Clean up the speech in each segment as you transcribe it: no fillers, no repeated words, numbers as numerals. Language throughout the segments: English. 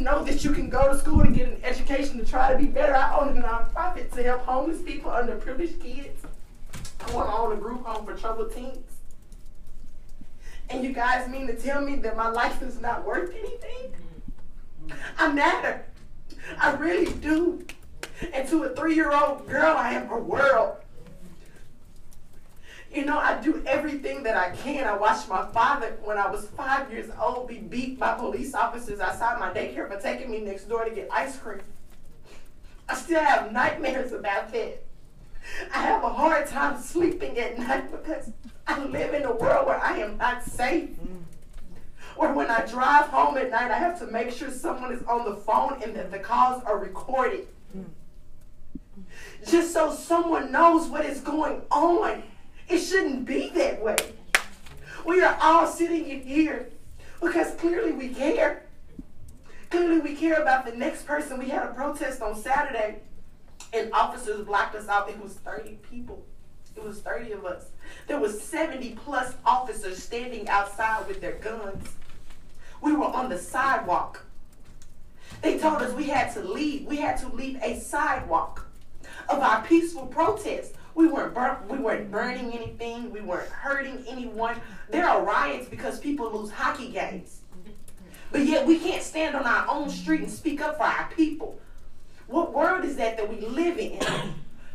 know that you can go to school to get an education to try to be better. I own a nonprofit to help homeless people, underprivileged kids. I want to own a group home for troubled teens. And you guys mean to tell me that my life is not worth anything? I matter. I really do. And to a 3-year-old girl, I am her world. You know, I do everything that I can. I watched my father, when I was 5 years old, be beat by police officers outside my daycare for taking me next door to get ice cream. I still have nightmares about that. I have a hard time sleeping at night because I live in a world where I am not safe. Or when I drive home at night, I have to make sure someone is on the phone and that the calls are recorded. Just so someone knows what is going on. It shouldn't be that way. We are all sitting in here because clearly we care. Clearly we care about the next person. We had a protest on Saturday and officers blocked us out. It was 30 people. It was 30 of us. There was 70 plus officers standing outside with their guns. We were on the sidewalk. They told us we had to leave. We had to leave a sidewalk of our peaceful protest. We weren't burning anything. We weren't hurting anyone. There are riots because people lose hockey games. But yet we can't stand on our own street and speak up for our people. What world is that we live in?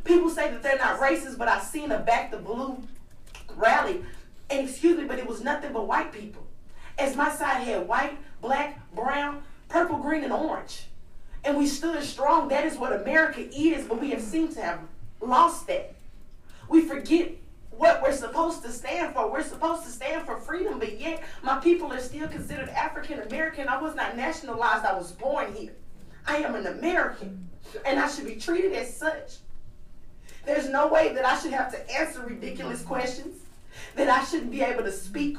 People say that they're not racist, but I've seen a Back the Blue rally. And excuse me, but it was nothing but white people. As my side had white, black, brown, purple, green, and orange. And we stood strong. That is what America is, but we have seemed to have lost that. We forget what we're supposed to stand for. We're supposed to stand for freedom, but yet my people are still considered African American. I was not nationalized. I was born here. I am an American, and I should be treated as such. There's no way that I should have to answer ridiculous questions, that I shouldn't be able to speak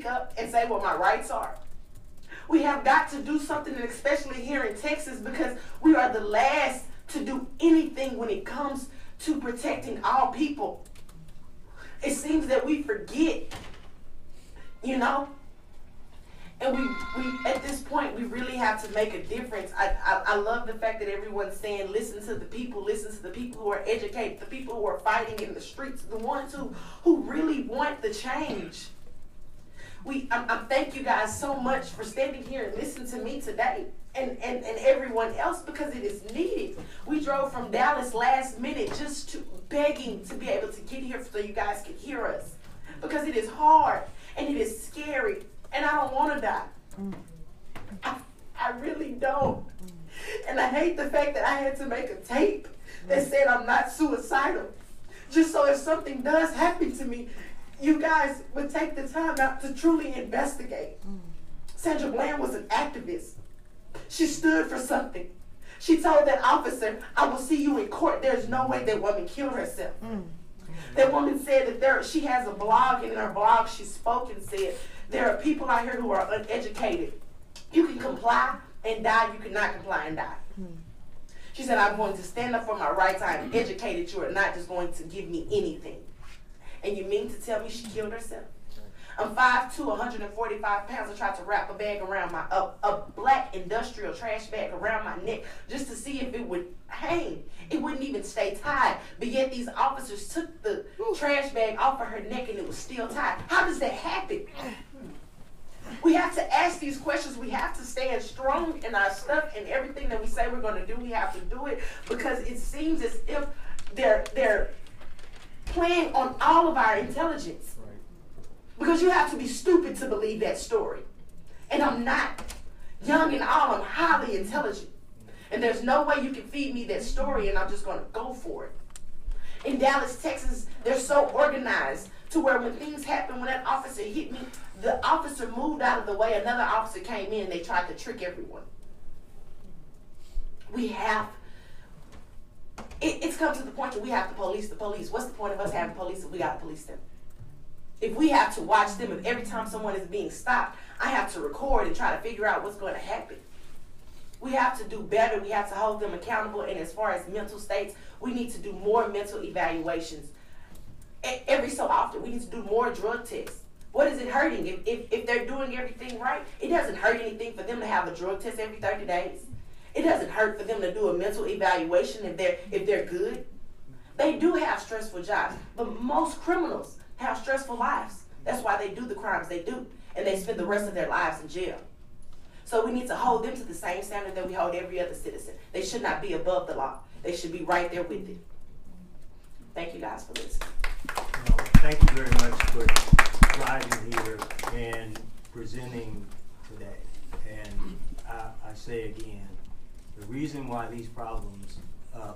up and say what my rights are. We have got to do something, and especially here in Texas, because we are the last to do anything when it comes to protecting all people. It seems that we forget, and we at this point, we really have to make a difference. I love the fact that everyone's saying, listen to the people who are educated, the people who are fighting in the streets, the ones who really want the change. I thank you guys so much for standing here and listening to me today and everyone else, because it is needed. We drove from Dallas last minute just begging to be able to get here so you guys can hear us, because it is hard and it is scary and I don't want to die. I really don't. And I hate the fact that I had to make a tape that said I'm not suicidal, just so if something does happen to me, you guys would take the time out to truly investigate. Sandra Bland was an activist. She stood for something. She told that officer, I will see you in court. There's no way that woman killed herself. That woman said that she has a blog, and in her blog she spoke and said, there are people out here who are uneducated. You can comply and die. You cannot comply and die. She said, I'm going to stand up for my rights. I am educated. You are not just going to give me anything. And you mean to tell me she killed herself? I'm 5'2", 145 pounds. I tried to wrap a bag around a black industrial trash bag around my neck just to see if it would hang. It wouldn't even stay tied. But yet these officers took the trash bag off of her neck and it was still tied. How does that happen? We have to ask these questions. We have to stand strong in our stuff, and everything that we say we're going to do, we have to do it, because it seems as if they're playing on all of our intelligence. Because you have to be stupid to believe that story. And I'm not. Young and all, I'm highly intelligent. And there's no way you can feed me that story and I'm just going to go for it. In Dallas, Texas, they're so organized to where when things happen, when that officer hit me, the officer moved out of the way, another officer came in and they tried to trick everyone. It's come to the point that we have to police the police. What's the point of us having police if we got to police them? If we have to watch them, if every time someone is being stopped, I have to record and try to figure out what's going to happen. We have to do better. We have to hold them accountable. And as far as mental states, we need to do more mental evaluations. Every so often, we need to do more drug tests. What is it hurting? If they're doing everything right, it doesn't hurt anything for them to have a drug test every 30 days. It doesn't hurt for them to do a mental evaluation if they're good. They do have stressful jobs, but most criminals have stressful lives. That's why they do the crimes they do, and they spend the rest of their lives in jail. So we need to hold them to the same standard that we hold every other citizen. They should not be above the law. They should be right there with it. Thank you guys for listening. Well, thank you very much for driving here and presenting today. And I say again, the reason why these problems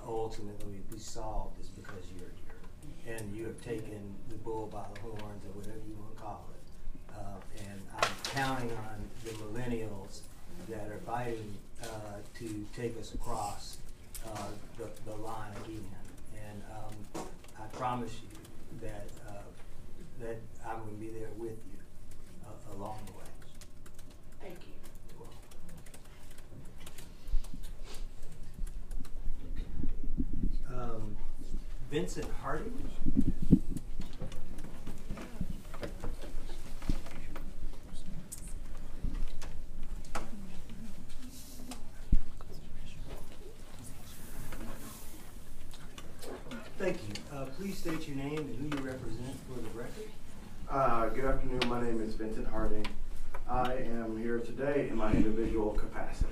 ultimately be solved is because you're here. And you have taken the bull by the horns, or whatever you want to call it. And I'm counting on the millennials that are fighting to take us across the line again. And I promise you that that I'm going to be there with you along the way. Thank you. Vincent Hardy. Thank you. Please state your name and who you represent for the record. Good afternoon. My name is Vincent Harding. I am here today in my individual capacity.